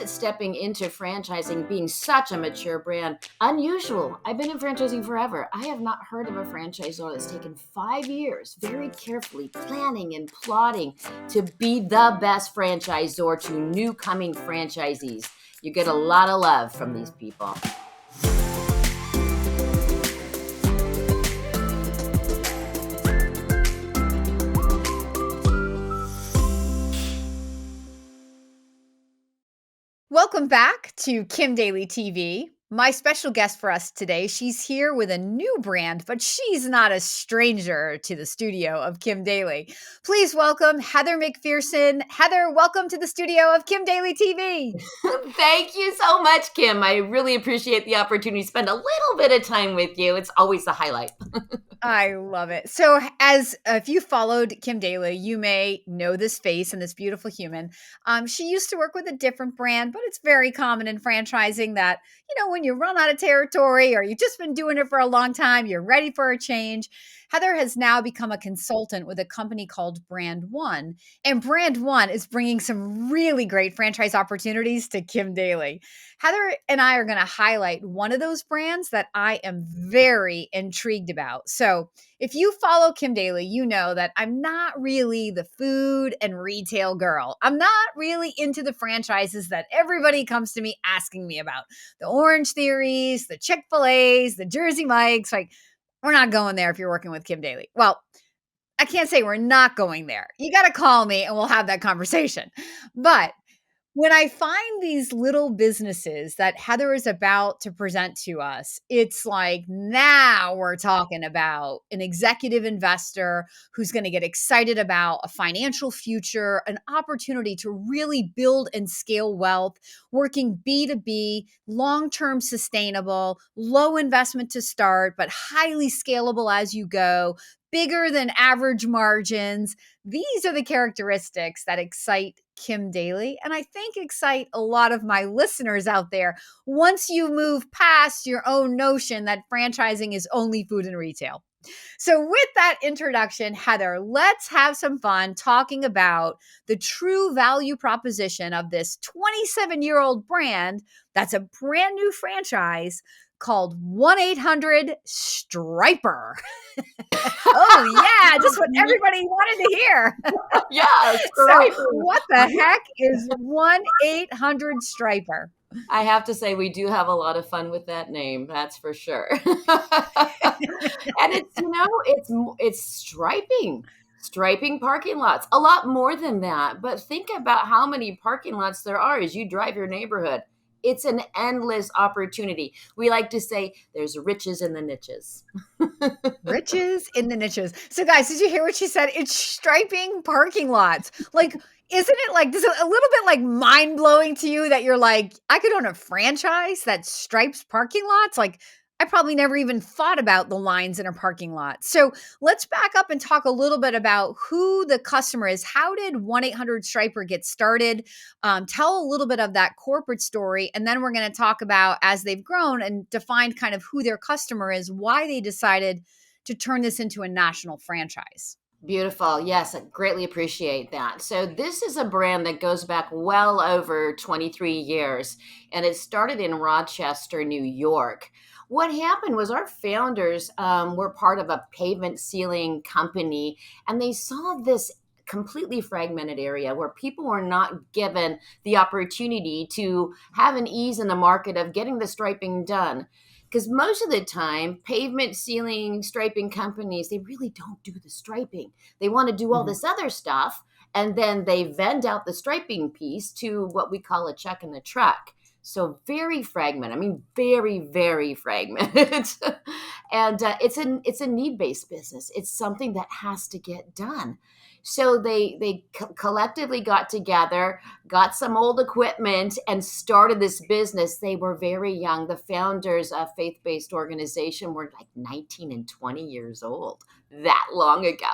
stepping into franchising being such a mature brand unusual. I've been in franchising forever. I have not heard of a franchisor that's taken 5 years very carefully planning and plotting to be the best franchisor to new coming franchisees. You get a lot of love from these people. Welcome back to Kim Daly TV. My special guest for us today, she's here with a new brand, but she's not a stranger to the studio of Kim Daly. Please welcome Heather McPherson. Heather, welcome to the studio of Kim Daly TV. Thank you so much, Kim. I really appreciate the opportunity to spend a little bit of time with you. It's always a highlight. I love it. So if you followed Kim Daly, you may know this face and this beautiful human. She used to work with a different brand, but it's very common in franchising that, when you run out of territory or you've just been doing it for a long time, you're ready for a change. Heather has now become a consultant with a company called BrandONE. And BrandONE is bringing some really great franchise opportunities to Kim Daly. Heather and I are going to highlight one of those brands that I am very intrigued about. So if you follow Kim Daly, you know that I'm not really the food and retail girl. I'm not really into the franchises that everybody comes to me asking me about. The Orange Theories, the Chick-fil-A's, the Jersey Mike's. Like, we're not going there if you're working with Kim Daly. Well, I can't say we're not going there. You got to call me and we'll have that conversation. But when I find these little businesses that Heather is about to present to us, it's like, now we're talking about an executive investor who's going to get excited about a financial future, an opportunity to really build and scale wealth, working B2B, long-term sustainable, low investment to start, but highly scalable as you go, bigger than average margins. These are the characteristics that excite Kim Daly, and I think excite a lot of my listeners out there once you move past your own notion that franchising is only food and retail. So with that introduction, Heather, let's have some fun talking about the true value proposition of this 27-year-old brand that's a brand new franchise called 1-800-STRIPER. Oh, yeah, just what everybody wanted to hear. Yeah, So what the heck is 1-800-STRIPER? I have to say, we do have a lot of fun with that name. That's for sure. And it's striping parking lots, a lot more than that. But think about how many parking lots there are as you drive your neighborhood. It's an endless opportunity. We like to say there's riches in the niches. Riches in the niches. So guys, did you hear what she said? It's striping parking lots. Like, isn't it like, this is a little bit like mind blowing to you that you're like, I could own a franchise that stripes parking lots? Like, I probably never even thought about the lines in a parking lot. So let's back up and talk a little bit about who the customer is. How did 1-800-STRIPER get started? Tell a little bit of that corporate story. And then we're going to talk about, as they've grown and defined kind of who their customer is, why they decided to turn this into a national franchise. Beautiful. Yes, I greatly appreciate that. So this is a brand that goes back well over 23 years, and it started in Rochester, New York. What happened was our founders were part of a pavement sealing company, and they saw this completely fragmented area where people were not given the opportunity to have an ease in the market of getting the striping done. Because most of the time, pavement sealing, striping companies, they really don't do the striping. They want to do all this other stuff, and then they vend out the striping piece to what we call a check in the truck. So very fragmented. I mean, very, very fragmented. And it's a need-based business. It's something that has to get done. So they collectively got together, got some old equipment, and started this business. They were very young. The founders of faith-based organization were like 19 and 20 years old, that long ago.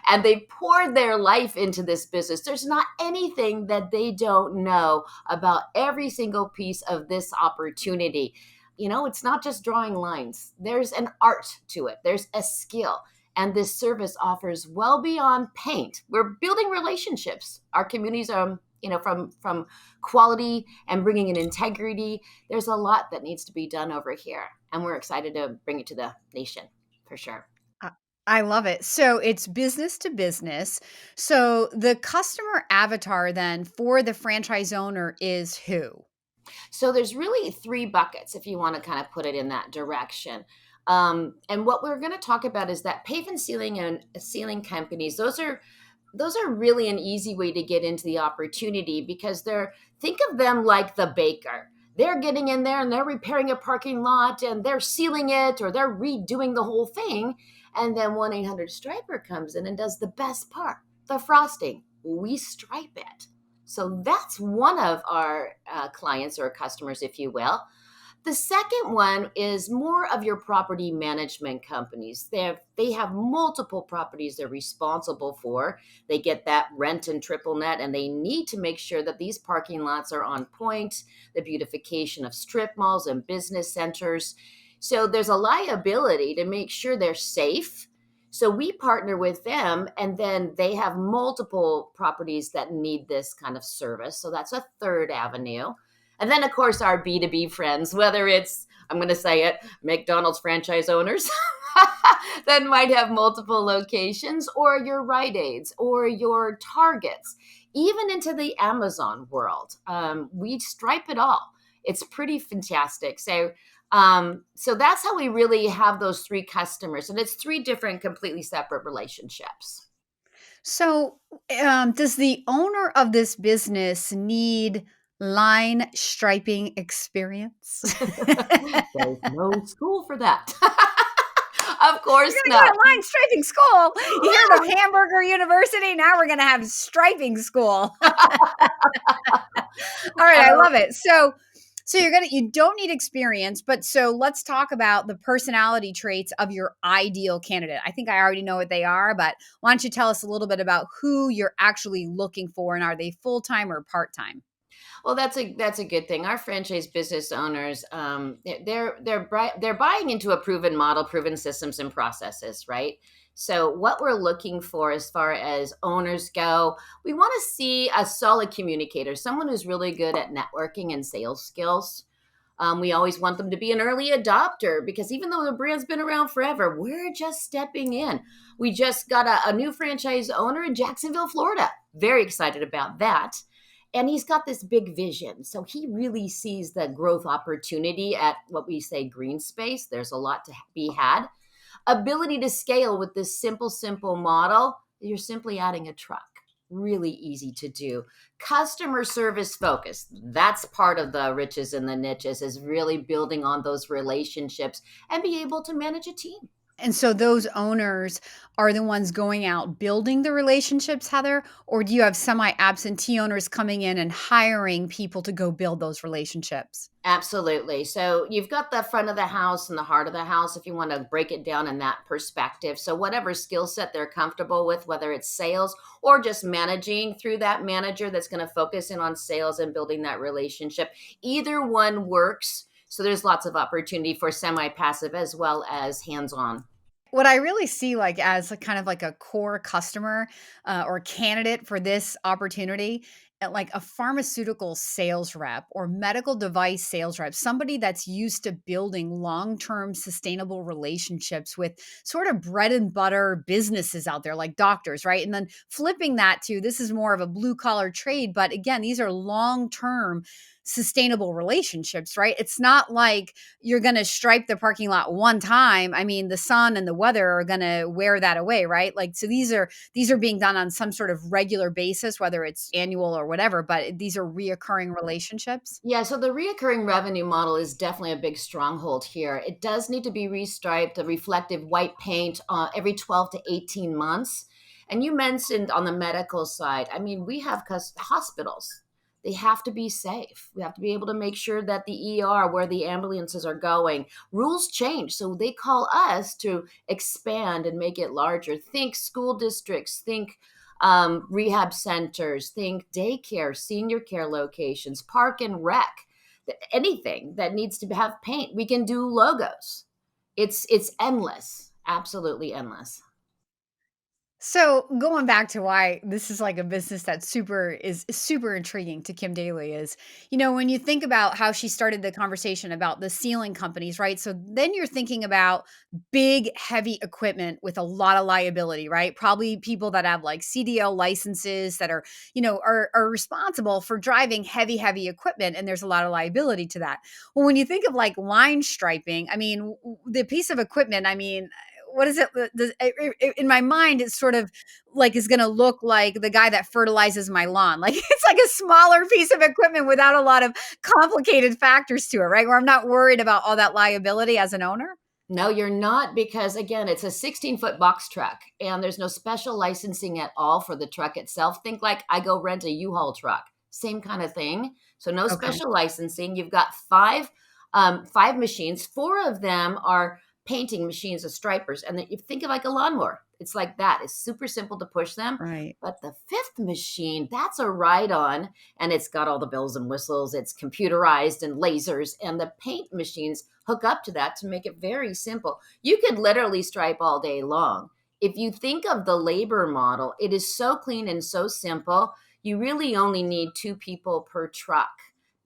And they poured their life into this business. There's not anything that they don't know about every single piece of this opportunity. It's not just drawing lines. There's an art to it. There's a skill. And this service offers well beyond paint. We're building relationships. Our communities are from quality and bringing in integrity. There's a lot that needs to be done over here, and we're excited to bring it to the nation for sure. I I love it. So it's business to business. So the customer avatar then for the franchise owner is who? So there's really three buckets if you want to kind of put it in that direction. And what we're going to talk about is that paving ceiling and ceiling companies. Those are really an easy way to get into the opportunity because think of them like the baker. They're getting in there and they're repairing a parking lot and they're sealing it or they're redoing the whole thing. And then 1-800 Striper comes in and does the best part, the frosting. We stripe it. So that's one of our clients or customers, if you will. The second one is more of your property management companies. They have multiple properties they're responsible for. They get that rent and triple net, and they need to make sure that these parking lots are on point, the beautification of strip malls and business centers. So there's a liability to make sure they're safe. So we partner with them, and then they have multiple properties that need this kind of service. So that's a third avenue. And then, of course, our B2B friends, whether it's, I'm going to say it, McDonald's franchise owners that might have multiple locations, or your Rite Aids, or your Targets, even into the Amazon world. We stripe it all. It's pretty fantastic. So that's how we really have those three customers. And it's three different, completely separate relationships. So, does the owner of this business need line striping experience? There's no school for that. Of We're course gonna go not. to line striping school. You heard of Hamburger University? Now we're gonna have striping school. All right, I love it. So you don't need experience, but so let's talk about the personality traits of your ideal candidate. I think I already know what they are, but why don't you tell us a little bit about who you're actually looking for and are they full-time or part-time? Well, that's a good thing. Our franchise business owners, they're buying into a proven model, proven systems and processes, right? So what we're looking for as far as owners go, we want to see a solid communicator, someone who's really good at networking and sales skills. We always want them to be an early adopter because even though the brand's been around forever, we're just stepping in. We just got a new franchise owner in Jacksonville, Florida. Very excited about that. And he's got this big vision. So he really sees the growth opportunity at what we say green space. There's a lot to be had. Ability to scale with this simple model. You're simply adding a truck. Really easy to do. Customer service focus. That's part of the riches and the niches, is really building on those relationships and be able to manage a team. And so those owners are the ones going out building the relationships, Heather, or do you have semi-absentee owners coming in and hiring people to go build those relationships? Absolutely. So you've got the front of the house and the heart of the house, if you want to break it down in that perspective. So whatever skill set they're comfortable with, whether it's sales or just managing through that manager that's going to focus in on sales and building that relationship, either one works. So there's lots of opportunity for semi-passive as well as hands-on. What I really see like as a kind of like a core customer or candidate for this opportunity, like a pharmaceutical sales rep or medical device sales rep, somebody that's used to building long-term sustainable relationships with sort of bread and butter businesses out there like doctors, right? And then flipping that to this is more of a blue collar trade, but again, these are long-term sustainable relationships, right? It's not like you're going to stripe the parking lot one time. I mean, the sun and the weather are going to wear that away, right? Like, so these are being done on some sort of regular basis, whether it's annual or whatever, but these are reoccurring relationships. Yeah, so the reoccurring revenue model is definitely a big stronghold here. It does need to be restriped, the reflective white paint every 12 to 18 months. And you mentioned on the medical side, I mean, we have hospitals. They have to be safe. We have to be able to make sure that the ER, where the ambulances are going, rules change. So they call us to expand and make it larger. Think school districts, think rehab centers, think daycare, senior care locations, park and rec, anything that needs to have paint. We can do logos. It's endless, absolutely endless. So going back to why this is like a business that is super intriguing to Kim Daly is, when you think about how she started the conversation about the ceiling companies, right? So then you're thinking about big, heavy equipment with a lot of liability, right? Probably people that have like CDL licenses that are, are responsible for driving heavy, heavy equipment. And there's a lot of liability to that. Well, when you think of like line striping, I mean, the piece of equipment, I mean, what is it? In my mind, it's sort of like is going to look like the guy that fertilizes my lawn. Like it's like a smaller piece of equipment without a lot of complicated factors to it, right? Where I'm not worried about all that liability as an owner. No, you're not, because again, it's a 16-foot box truck and there's no special licensing at all for the truck itself. Think like I go rent a U-Haul truck, same kind of thing. So no Okay. special licensing. You've got five machines. Four of them are painting machines, of stripers, and then you think of like a lawnmower. It's like that. It's super simple to push them. Right. But the fifth machine, that's a ride-on, and it's got all the bells and whistles. It's computerized and lasers, and the paint machines hook up to that to make it very simple. You could literally stripe all day long. If you think of the labor model, it is so clean and so simple. You really only need two people per truck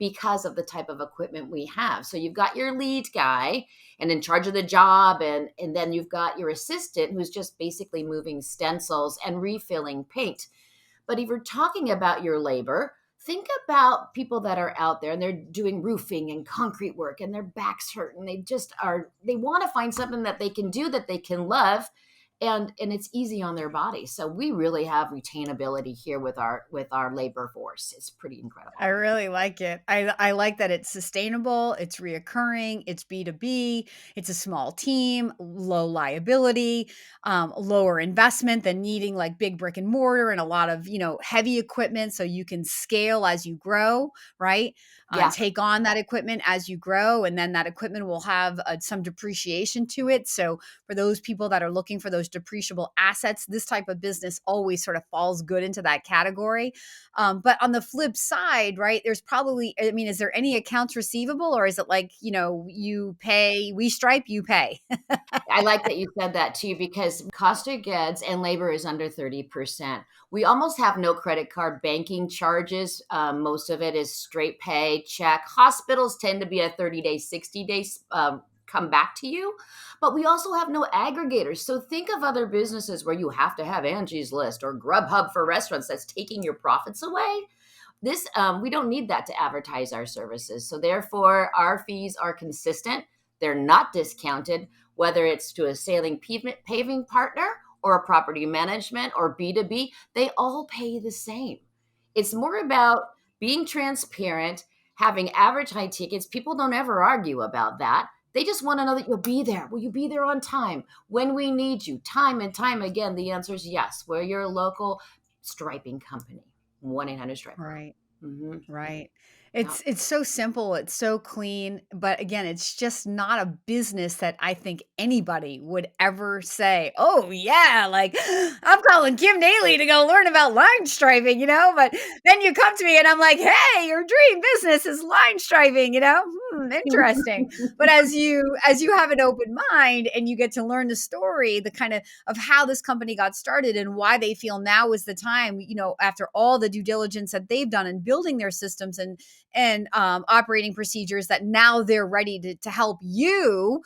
because of the type of equipment we have. So you've got your lead guy and in charge of the job, and then you've got your assistant who's just basically moving stencils and refilling paint. But if you're talking about your labor, think about people that are out there and they're doing roofing and concrete work and their backs hurt and they want to find something that they can do that they can love, and it's easy on their body. So we really have retainability here with our labor force. It's pretty incredible. I really like it. I like that it's sustainable, it's reoccurring, it's B2B, it's a small team, low liability, lower investment than needing like big brick and mortar and a lot of, heavy equipment so you can scale as you grow, right? Yeah. Take on that equipment as you grow, and then that equipment will have some depreciation to it. So for those people that are looking for those depreciable assets, this type of business always sort of falls good into that category. But on the flip side, right, there's probably, I mean, is there any accounts receivable, or is it like, you pay, we stripe, you pay? I like that you said that too, because cost of goods and labor is under 30%. We almost have no credit card banking charges. Most of it is straight pay, check. Hospitals tend to be a 30-day, 60 days come back to you. But we also have no aggregators. So think of other businesses where you have to have Angie's List or Grubhub for restaurants that's taking your profits away. This we don't need that to advertise our services. So therefore, our fees are consistent. They're not discounted, whether it's to a paving partner or a property management or B2B. They all pay the same. It's more about being transparent, having average high tickets. People don't ever argue about that. They just want to know that you'll be there. Will you be there on time when we need you? Time and time again, the answer is yes. We're your local striping company. 1-800-STRIPER. Right. Mm-hmm. Right. Yeah. It's so simple, it's so clean, but again, it's just not a business that I think anybody would ever say, "Oh yeah, like I'm calling Kim Daly to go learn about line striping," but then you come to me and I'm like, "Hey, your dream business is line striping," interesting. But as you have an open mind and you get to learn the story, the kind of how this company got started and why they feel now is the time, after all the due diligence that they've done in building their systems and operating procedures, that now they're ready to help you,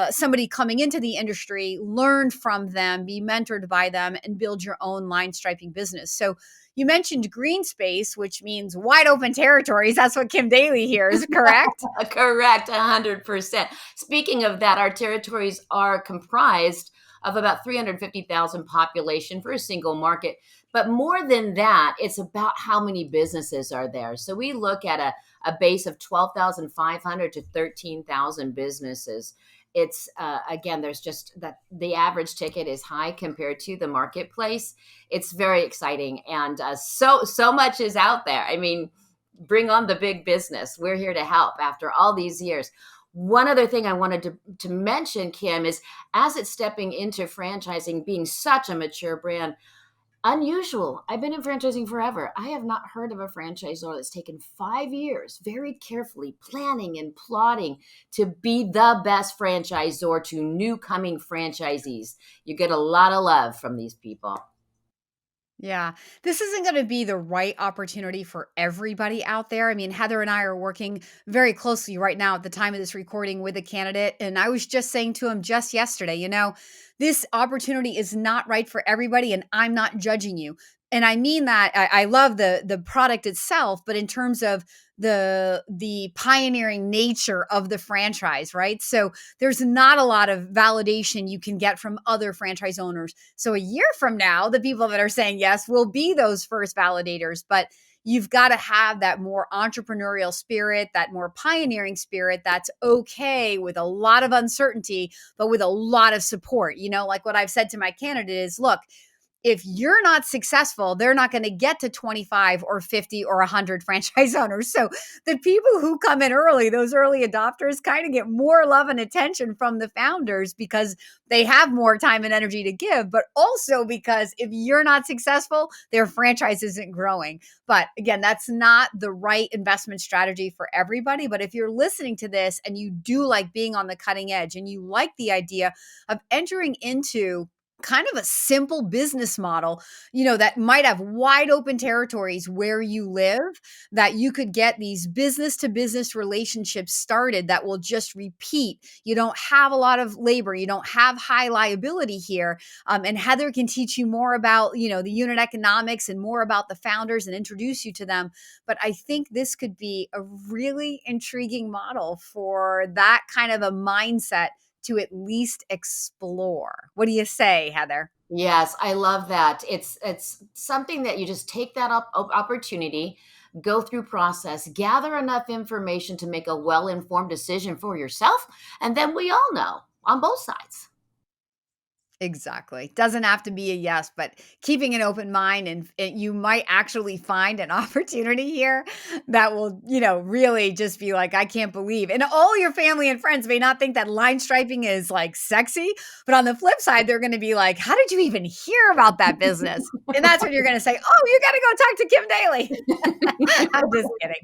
somebody coming into the industry, learn from them, be mentored by them, and build your own line striping business. So you mentioned green space, which means wide open territories. That's what Kim Daly hears, correct? Correct, 100%. Speaking of that, our territories are comprised of about 350,000 population for a single market. But more than that, it's about how many businesses are there. So we look at a base of 12,500 to 13,000 businesses. It's again, there's just that the average ticket is high compared to the marketplace. It's very exciting, and so much is out there. I mean, bring on the big business. We're here to help after all these years. One other thing I wanted to mention, Kim, is as it's stepping into franchising, being such a mature brand, Unusual. I've been in franchising forever. I have not heard of a franchisor that's taken 5 years, very carefully planning and plotting to be the best franchisor to new coming franchisees. You get a lot of love from these people. Yeah. This isn't going to be the right opportunity for everybody out there. I mean, Heather and I are working very closely right now at the time of this recording with a candidate. And I was just saying to him just yesterday, this opportunity is not right for everybody. And I'm not judging you. And I mean that I love the product itself, but in terms of the pioneering nature of the franchise, right? So there's not a lot of validation you can get from other franchise owners. So a year from now, the people that are saying yes will be those first validators, but you've got to have that more entrepreneurial spirit, that more pioneering spirit that's okay with a lot of uncertainty, but with a lot of support. Like what I've said to my candidate is, look, if you're not successful, they're not going to get to 25 or 50 or 100 franchise owners. So the people who come in early, those early adopters, kind of get more love and attention from the founders because they have more time and energy to give, but also because if you're not successful, their franchise isn't growing. But again, that's not the right investment strategy for everybody. But if you're listening to this and you do like being on the cutting edge and you like the idea of entering into kind of a simple business model, that might have wide open territories where you live, that you could get these business to business relationships started that will just repeat. You don't have a lot of labor. You don't have high liability here. And Heather can teach you more about, the unit economics and more about the founders and introduce you to them. But I think this could be a really intriguing model for that kind of a mindset to at least explore. What do you say, Heather? Yes, I love that. It's something that you just take that opportunity, go through process, gather enough information to make a well-informed decision for yourself, and then we all know on both sides. Exactly. Doesn't have to be a yes, but keeping an open mind and you might actually find an opportunity here that will, really just be like, I can't believe. And all your family and friends may not think that line striping is like sexy, but on the flip side, they're going to be like, how did you even hear about that business? And that's when you're going to say, oh, you got to go talk to Kim Daly. I'm just kidding.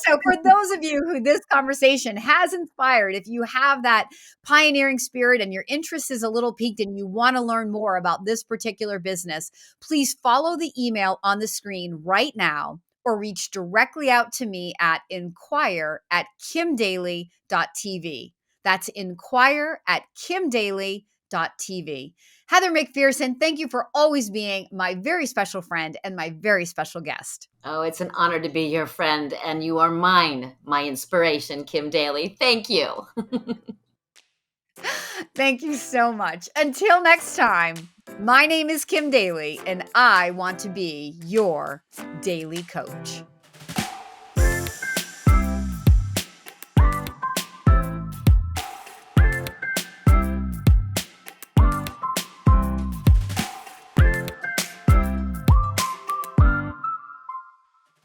So, for those of you who this conversation has inspired, if you have that pioneering spirit and your interest is a little piqued and you want to learn more about this particular business, please follow the email on the screen right now or reach directly out to me at inquire@kimdaly.tv. That's inquire@kimdaly.tv. Heather McPherson, thank you for always being my very special friend and my very special guest. Oh, it's an honor to be your friend, and you are mine, my inspiration, Kim Daly. Thank you. Thank you so much. Until next time, my name is Kim Daly, and I want to be your daily coach.